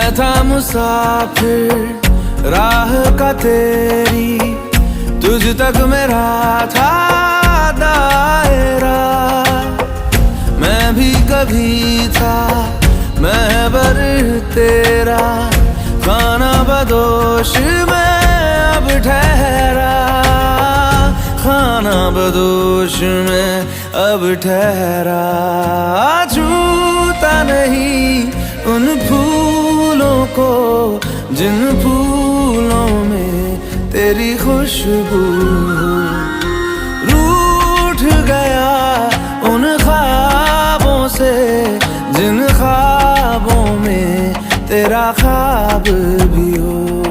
मैं था मुसाफिर राह का तेरी, तुझ तक मेरा था दायरा। मैं भी कभी था महबर तेरा, खाना बदोश में अब ठहरा, खाना बदोश में अब ठहरा। छूता नहीं उन फूलों को जिन फूलों में तेरी खुशबू, रूठ गया उन ख्वाबों से जिन ख्वाबों में तेरा ख्वाब भी हो।